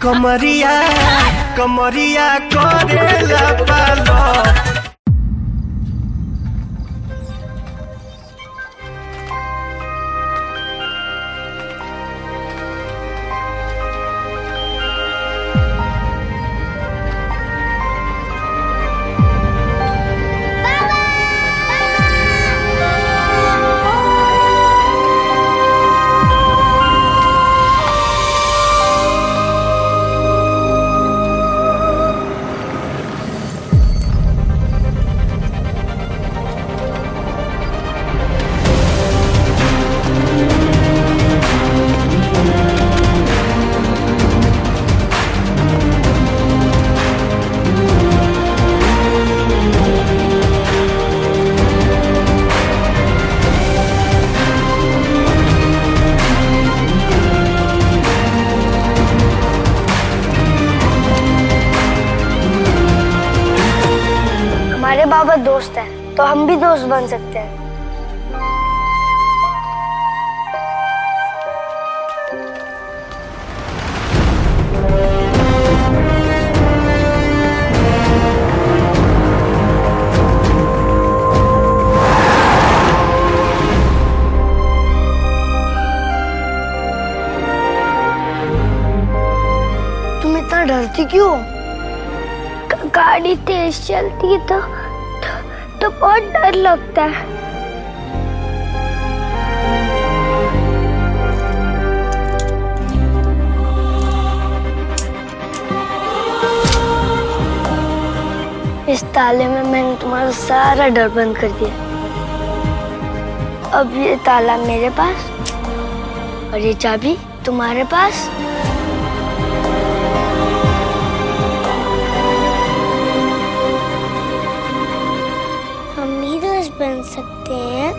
कमरिया कमरिया करेला पालो। हमारे बाबा दोस्त हैं, तो हम भी दोस्त बन सकते हैं। तुम इतना डरती क्यों? गाड़ी तेज चलती है तो बहुत डर लगता है। इस ताले में मैंने तुम्हारा सारा डर बंद कर दिया। अब ये ताला मेरे पास और ये चाबी तुम्हारे पास। बन सकते हैं।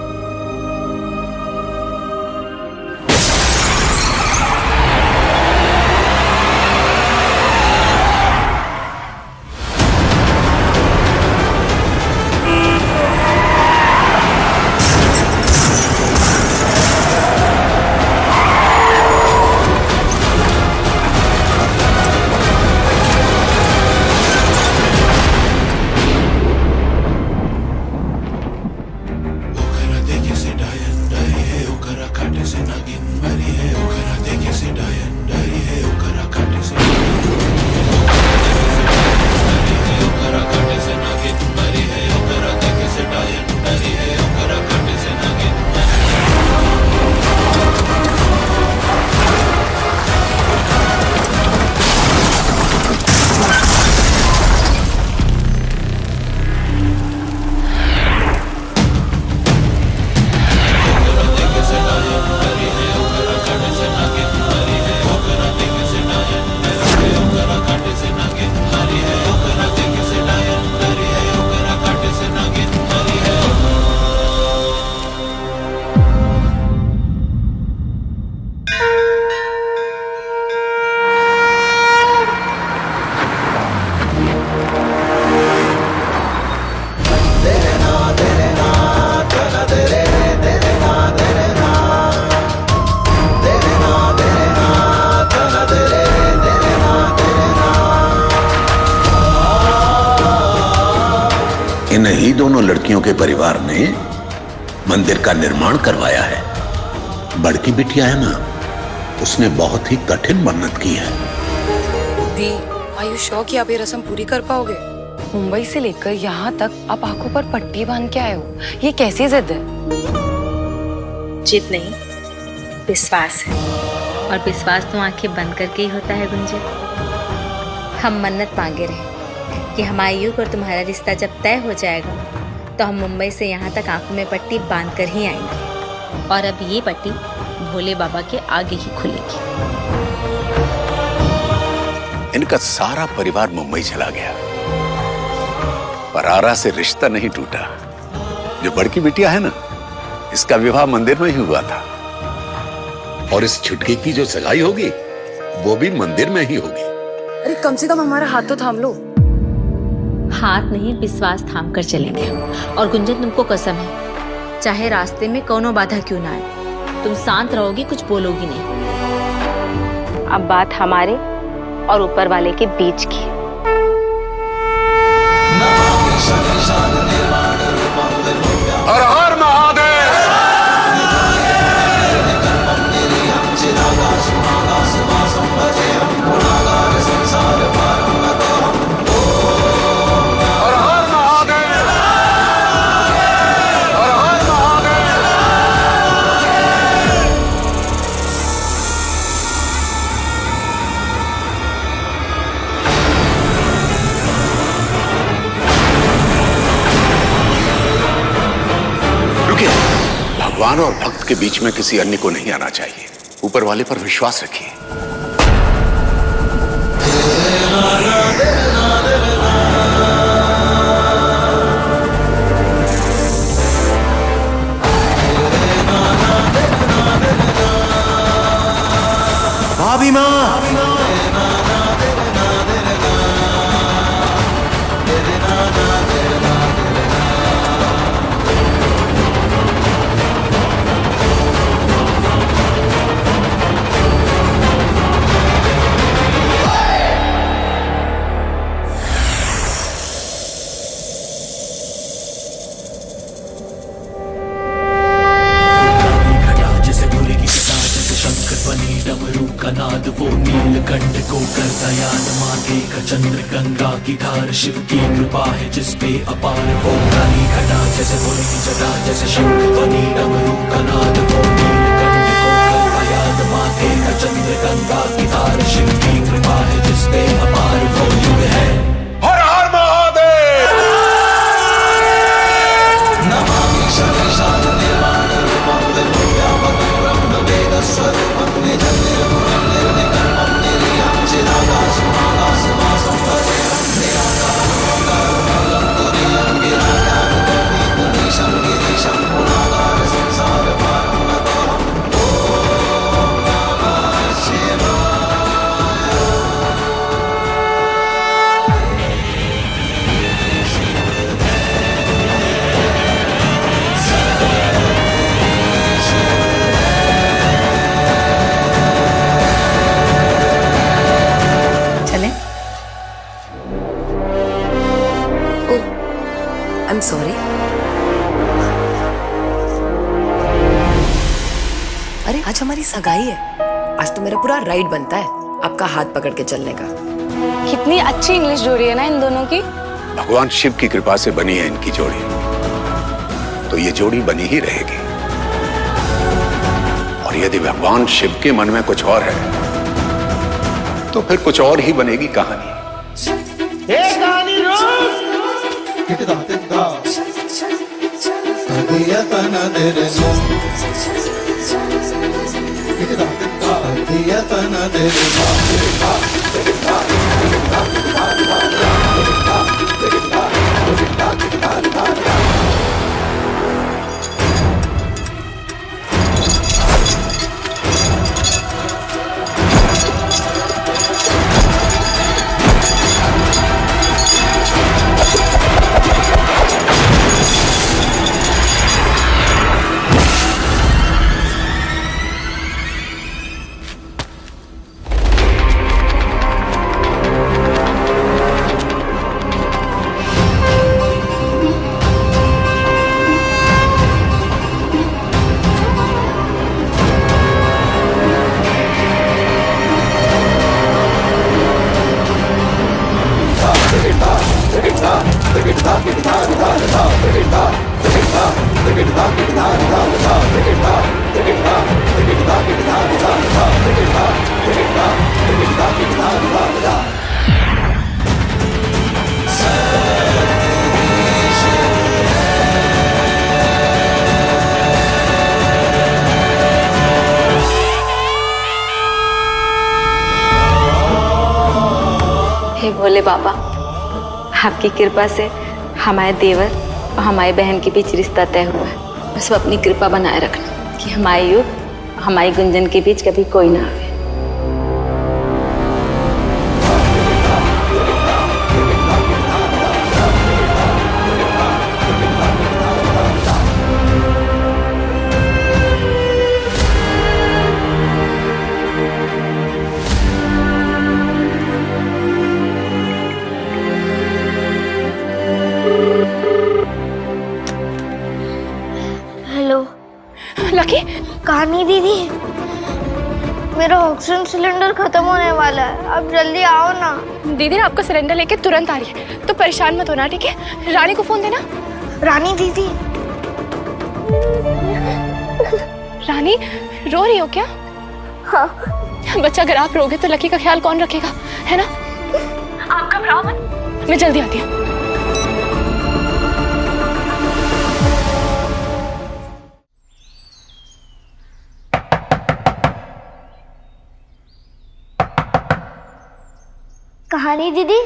इन्हीं दोनों लड़कियों के परिवार ने मंदिर का निर्माण करवाया है। बड़की बिटिया है ना, उसने बहुत ही कठिन मन्नत की है। दी, आर यू श्योर कि आप ये रस्म पूरी कर पाओगे? मुंबई से लेकर यहाँ तक आप आंखों पर पट्टी बांध के आए हो, ये कैसी जिद है? जिद नहीं, विश्वास है। और विश्वास तो आंखें बंद करके ही होता है गुंजन। हम मन्नत मांगे रहे कि हमारे युग और तुम्हारा रिश्ता जब तय हो जाएगा तो हम मुंबई से यहाँ तक आंखों में पट्टी बांध कर ही आएंगे। और अब ये पट्टी भोले बाबा के आगे ही खुलेगी। इनका सारा परिवार मुंबई चला गया, पर आरा से रिश्ता नहीं टूटा। जो बड़की बिटिया है ना, इसका विवाह मंदिर में ही हुआ था। और इस छुटकी की जो सगाई होगी वो भी मंदिर में ही होगी। अरे कम से कम हमारा हाथ तो थाम लो। हाथ नहीं, विश्वास थाम कर चलेंगे। और गुंजन, तुमको कसम है, चाहे रास्ते में कोनो बाधा क्यों ना आए, तुम शांत रहोगी, कुछ बोलोगी नहीं। अब बात हमारे और ऊपर वाले के बीच की। हर हर महादेव। भगवान और भक्त के बीच में किसी अन्य को नहीं आना चाहिए। ऊपर वाले पर विश्वास रखिए। भाभी माँ, नाद वो नीलकंठ को करता याद, माथे का चंद्र गंगा की धार, शिव की कृपा है जिस पे अपार। वो काली घटा जैसे बोले की जटा, जैसे शंख ध्वनि डमरू का नाद, वो नीलकंठ को करता याद, माथे का चंद्र गंगा की धार, शिव की कृपा है जिस पे अपार। वो युग है हर हर महादेव। नमामि शनेशान निर्वाण रूपं निर्व्यापकं वेद स्वरूपं निजनिर्गुणं निर्विकल्पं निर्यां चिदाकाशमाकाशवासं भजेरं निराकारं तुरीयं गिराकारं पुनीशं गिरीशं पुनाकार संसारपारं नतोऽहम्। ॐ नमः शिवाय। चलें? I am sorry. अरे आज हमारी सगाई है, आज तो मेरा पूरा राइट बनता है आपका हाथ पकड़ के चलने का। कितनी अच्छी इंग्लिश जोड़ी है ना इन दोनों की। भगवान शिव की कृपा से बनी है इनकी जोड़ी, तो ये जोड़ी बनी ही रहेगी। और यदि भगवान शिव के मन में कुछ और है तो फिर कुछ और ही बनेगी कहानी। हे भोले बाबा, आपकी कृपा से हमारे देवर और हमारी बहन के बीच रिश्ता तय हुआ है। बस वो अपनी कृपा बनाए रखना कि हमारे युग हमारी गुंजन के बीच कभी कोई ना आवे। कहानी दीदी, मेरा ऑक्सीजन सिलेंडर खत्म होने वाला है, अब जल्दी आओ ना। दीदी आपका सिलेंडर लेके तुरंत आ रही है, तो परेशान मत होना, ठीक है? रानी को फोन देना। रानी दीदी। रानी रो रही हो क्या? हाँ। बच्चा, अगर आप रोगे तो लकी का ख्याल कौन रखेगा, है ना? आप घबराओ मत, मैं जल्दी आती हूँ। कहानी दीदी।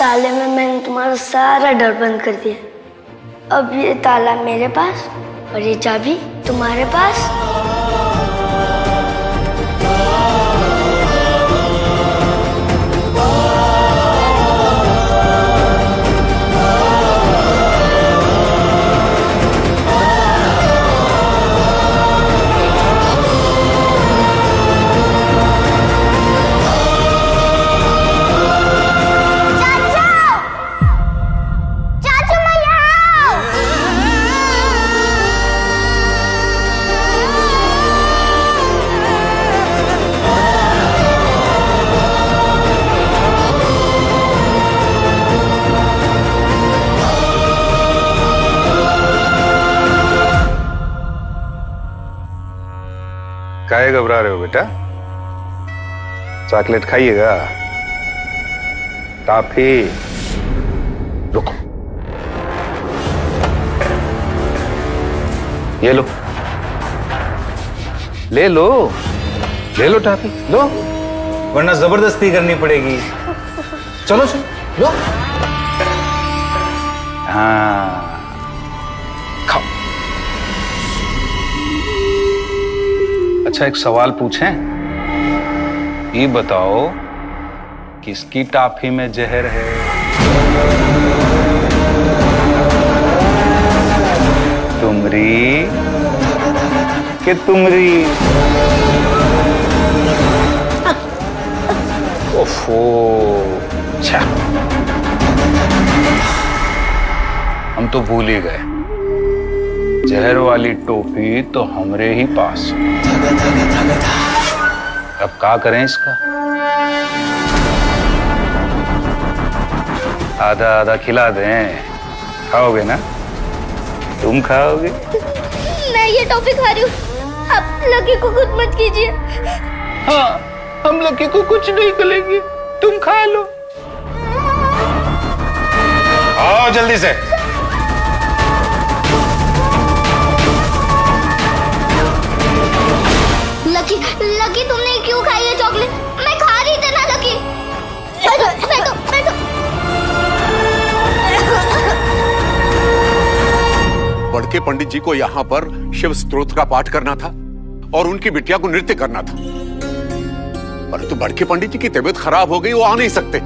ताले में मैंने तुम्हारा सारा डर बंद कर दिया। अब ये ताला मेरे पास और ये चाबी तुम्हारे पास। काहे घबरा रहे हो बेटा? चॉकलेट खाइएगा? टॉफी? रुको, ये लो, ले लो, ले लो टॉफी, लो, वरना जबरदस्ती करनी पड़ेगी। चलो चलो, लो। हाँ, खाओ। अच्छा, एक सवाल पूछें? ये बताओ, किसकी टॉफी में जहर है? तुमरी कि तुमरी? ओफो, अच्छा। हम तो भूल ही गए। जहर वाली टोपी तो हमरे ही पास। अब क्या करें इसका? आधा आधा खिला दें, खाओगे ना? तुम खाओगे? मैं ये टॉफी खा रही हूँ, आप लकी को कुछ मत कीजिए। हाँ, हम लकी को कुछ नहीं करेंगे, तुम खा लो। आओ जल्दी से। लकी, लकी तुमने क्यों खाई है चॉकलेट? मैं खा रही थी ना लकी। बैठो, बैठो। बड़के पंडित जी को यहाँ पर शिव स्तोत्र का पाठ करना था और उनकी बिटिया को नृत्य करना था, परंतु बड़के पंडित जी की तबीयत खराब हो गई, वो आ नहीं सकते।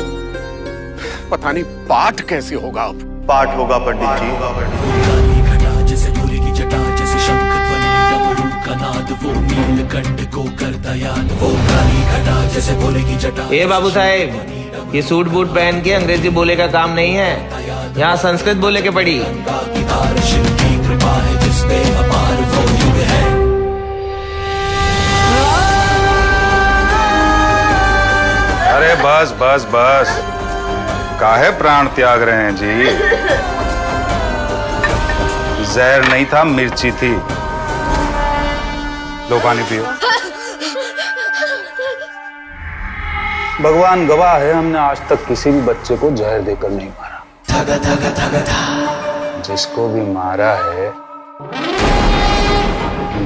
पता नहीं पाठ कैसे होगा अब। पाठ होगा पंडित जी। काली घटा जैसे भोले की जटा, जैसे शंख ध्वनि डमरू का नाद, वो नीलकंठ को कर दयाल। वो काली घटा जैसे भोले की जटा। ए बाबू साहेब, ये सूट बूट पहन के अंग्रेजी बोले का काम नहीं है, यहाँ संस्कृत बोले के पड़ी। शिव की कृपा है जिसपे अपार वो युग है। अरे बस बस बस, काहे प्राण त्याग रहे हैं जी? जहर नहीं था, मिर्ची थी। लो पानी पियो। भगवान गवाह है, हमने आज तक किसी भी बच्चे को जहर देकर नहीं मारा। जिसको भी मारा है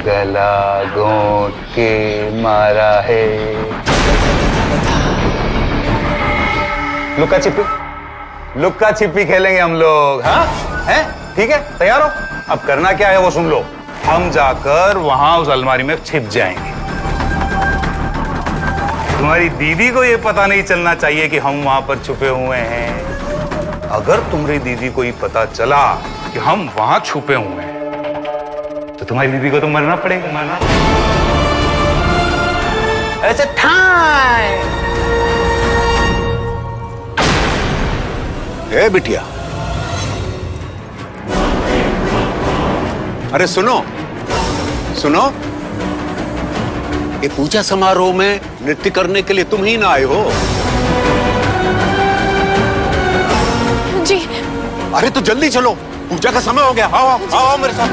गला घोंट के मारा है। लुक्का छिपी, लुक्का छिपी खेलेंगे हम लोग। हाँ हैं? ठीक है, तैयार हो? अब करना क्या है वो सुन लो। हम जाकर वहां उस अलमारी में छिप जाएंगे। तुम्हारी दीदी को ये पता नहीं चलना चाहिए कि हम वहां पर छुपे हुए हैं। अगर तुम्हारी दीदी को ये पता चला कि हम वहां छुपे हुए हैं तो तुम्हारी दीदी को तो मरना पड़ेगा। मरना ऐसे ठाई। ए बिटिया, अरे सुनो सुनो, ये पूजा समारोह में नृत्य करने के लिए तुम ही ना आए हो? जी। अरे तो जल्दी चलो, पूजा का समय हो गया। आओ आओ आओ मेरे साथ।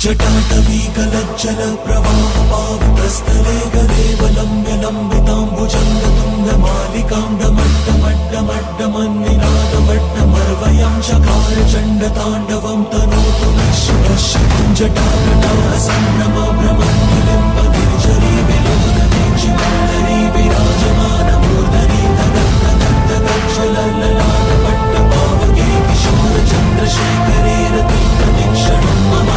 जटाटवी गलज्जल प्रवाह पावतस्थले गदेव लम्ब्य लम्बिताम्बुजङ्गतुङ्गमालिकां डमड्डमड्डमड्डमन्निनादवड्डमर्वयं चकार चण्डताण्डवं तनोतु नश्यश्यं जटाकटा सम्भ्रम भ्रमन्निलिम्बगिरिजरी विलोकनीचिमन्दरी विराजमानमूर्धनि ददत्तदत्तदज्जलललाटपट्टपावके किशोरचन्द्रशेखरे रतिप्रदीक्षणं मम।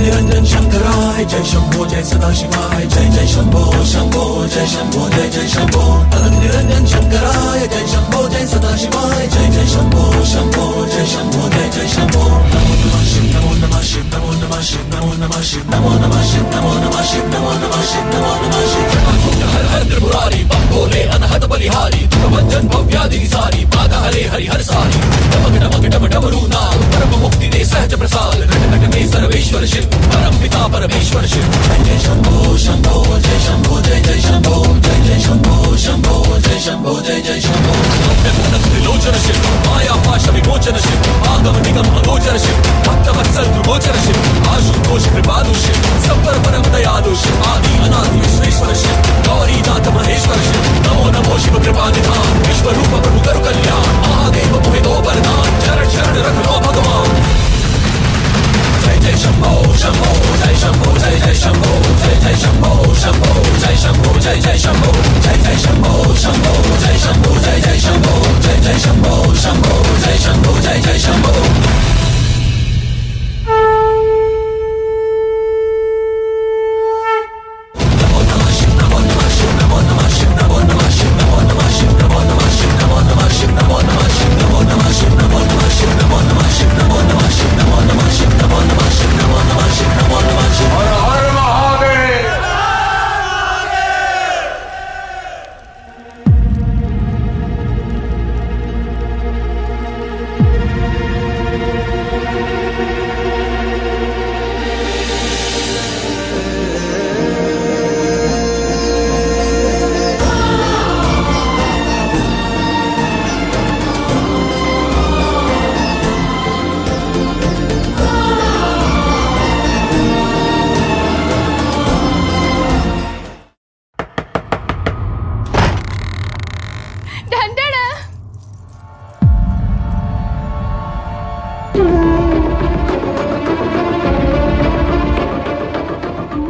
निरंजन शंकराय जय शंभो जय सदाशिवाय जय जय शंभो शंभो जय शंभो जय जय शंभो। अलग निरंजन शंकराय जय शंभो जय सदाशिवाय जय जय शंभो शंभो जय शंभो जय जय शंभो। नमो नमः शिव नमो नमः शिव नमो नमः शिव नमो नमः शिव नमो नमः शिव नमो नमः शिव नमो नमः शिव नमो नमः शिव। हर हर त्रिपुरारी बम भोले अनहद बलिहारी दुखभंजन भव्यादि सारी बाधा हरे हरि हर सारी। डमक डमक डम डमरू नाद परम मुक्ति दे सहज प्रसाद। घट घट में जय सर्वेश्वर शिव परम पिता परमेश्वर शिव जय जय शंभो शंभो जय शंभो जय जय शंभो जय जय शंभो शंभो जय शंभो जय जय शंभो त्रिलोचन शिव माया पाश विमोचन शिव आगम निगम अगोचर शिव भक्त वत्सल विमोचन शिव आशुतोष कृपालु शिव संपर परम दयालु शिव आदि अनादि विश्वेश्वर शिव गौरीनाथ महेश्वर शिव नमो नमो शिव कृपा निधान विश्व रूप प्रभु करु कल्याण महादेव मोहि दो वरदान चरण शरण रख लो भगवान जय जय शंभो शंभो जय शंभो जय जय शंभो जय जय शंभो शंभो जय शंभो जय जय शंभो जय जय शंभो शंभो जय शंभो जय जय शंभो जय जय शंभो शंभो जय शंभो जय जय शंभो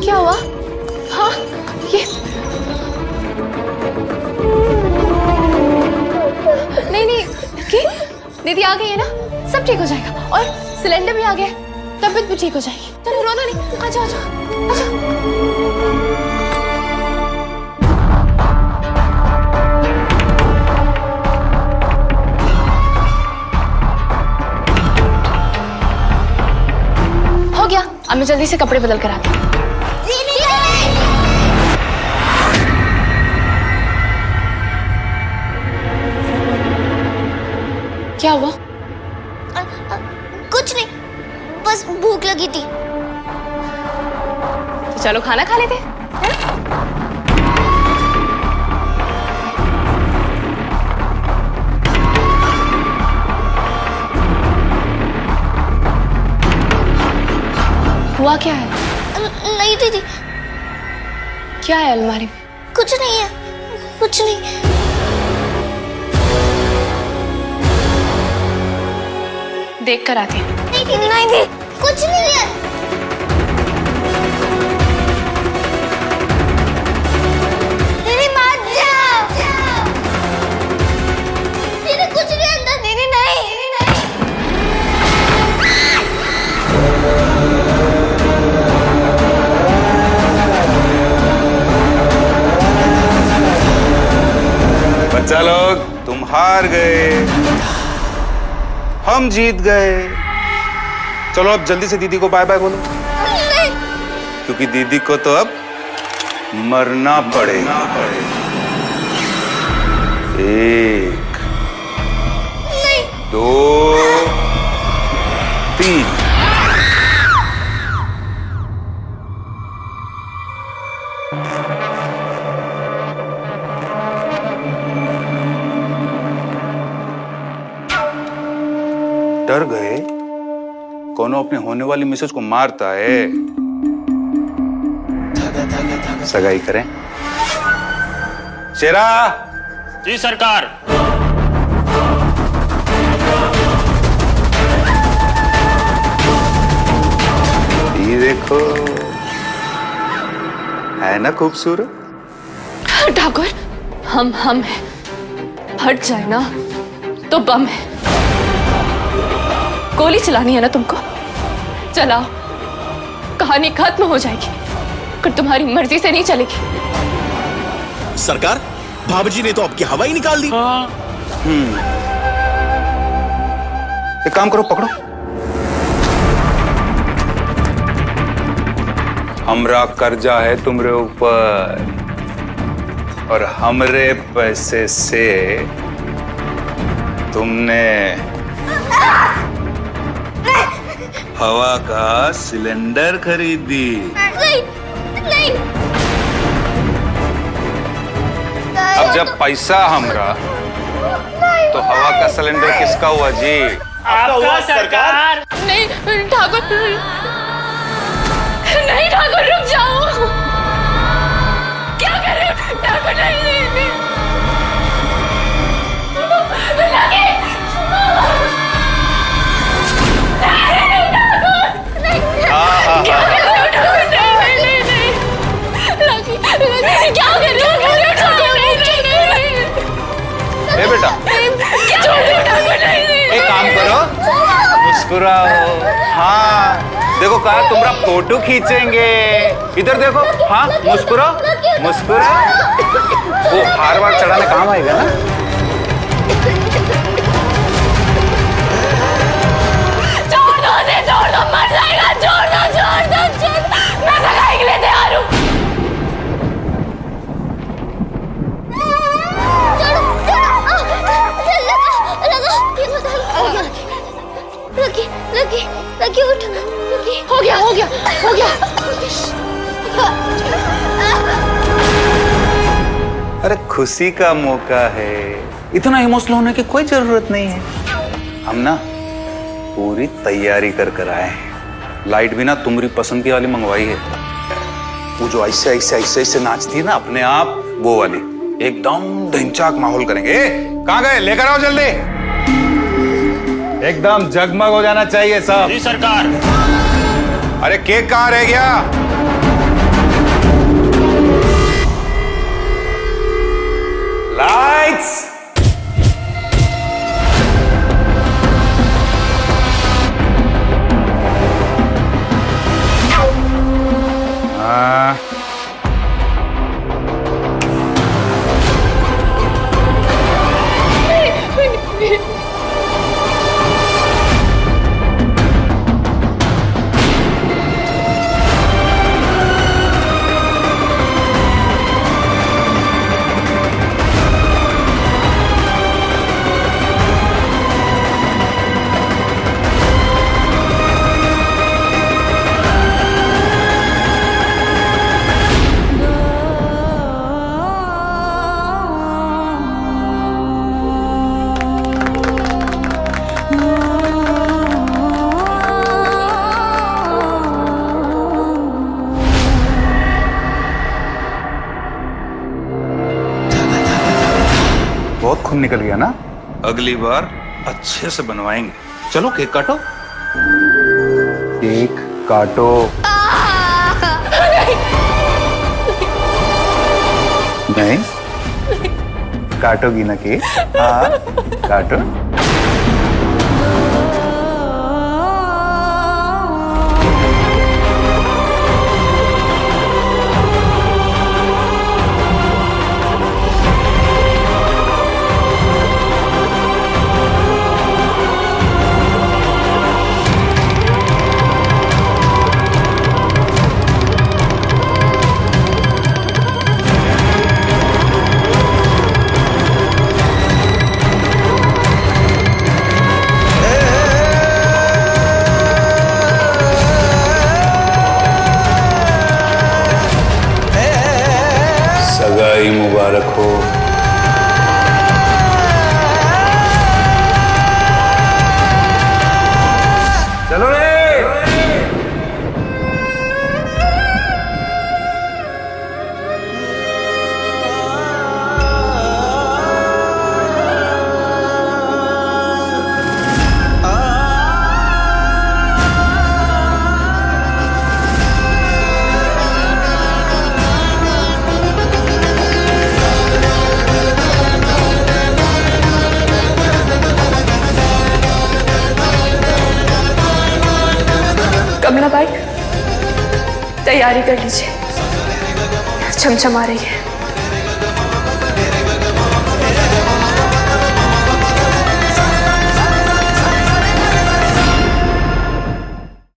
क्या हुआ? हाँ ये नहीं कि दीदी आ गई है ना, सब ठीक हो जाएगा और सिलेंडर भी आ गया है, तबीयत भी ठीक हो जाएगी। चलो रोना नहीं, आ जाओ आ जाओ आ जाओ। हो गया, अब मैं जल्दी से कपड़े बदल कर आती हूँ। क्या हुआ? कुछ नहीं, बस भूख लगी थी। तो चलो खाना खा लेते हैं। हुआ क्या है? नहीं दीदी, क्या है अलमारी में? कुछ नहीं है, कुछ नहीं। देख कर आती हूँ। नहीं दीदी, नहीं दीदी, कुछ नहीं है। दीदी मत जाओ, दीदी कुछ नहीं अंदर, दीदी नहीं। बच्चा लोग, तुम हार गए, हम जीत गए। चलो अब जल्दी से दीदी को बाय बाय बोलो। नहीं। क्योंकि दीदी को तो अब मरना पड़ेगा। 1 2 3 डर गए? कौन अपने होने वाली मिसेज को मारता है? सगाई करें? शेरा! जी सरकार। ये देखो, है ना खूबसूरत? ठाकुर, हम हैं, हट जाए ना तो बम है। गोली चलानी है ना तुमको, चलाओ, कहानी खत्म हो जाएगी, पर तुम्हारी मर्जी से नहीं चलेगी। सरकार, भाभी जी ने तो आपकी हवा ही निकाल दी। एक काम करो, पकड़ो। हमरा कर्जा है तुमरे ऊपर और हमरे पैसे से तुमने हवा का सिलेंडर खरीदी। नहीं नहीं अब जब पैसा हमरा तो हवा का सिलेंडर किसका हुआ जी? आपका सरकार। नहीं ठाकुर, नहीं ठाकुर रुक जाओ। क्या कर रहे हो ठाकुर? नहीं नहीं नहीं लगे। क्या कर रहे हो? बेटा एक काम करो, मुस्कुराओ। हाँ देखो कहा तुम्हारा फोटो खींचेंगे। इधर देखो, हाँ मुस्कुराओ मुस्कुराओ। वो हार वार चढ़ाने काम आएगा ना। छोड़ दो मर जाएगा। छोड़ दो मैं सगाई के लिए तैयार हूँ। लकी उठ। हो गया। अरे खुशी का मौका है, इतना इमोशनल होने की कोई जरूरत नहीं है। हम ना पूरी तैयारी कर आए हैं। लाइट भी ना तुम्हारी पसंद की वाली मंगवाई है। वो जो ऐसे नाचती है ना अपने आप, वो वाली एकदम ढिंचाक माहौल करेंगे। कहाँ गए? लेकर आओ जल्दी। एकदम जगमग हो जाना चाहिए सब। जी सरकार। अरे केक कहाँ रह गया? लाइट्स। हाँ बहुत खून निकल गया ना। अगली बार अच्छे से बनवाएंगे। चलो केक काटो। केक काटो। नहीं काटोगी ना केक? हाँ काटो। सगाई मुबारक हो। चलो रे। कमला भाई तैयारी कर लीजिए, छमछम आ रही है।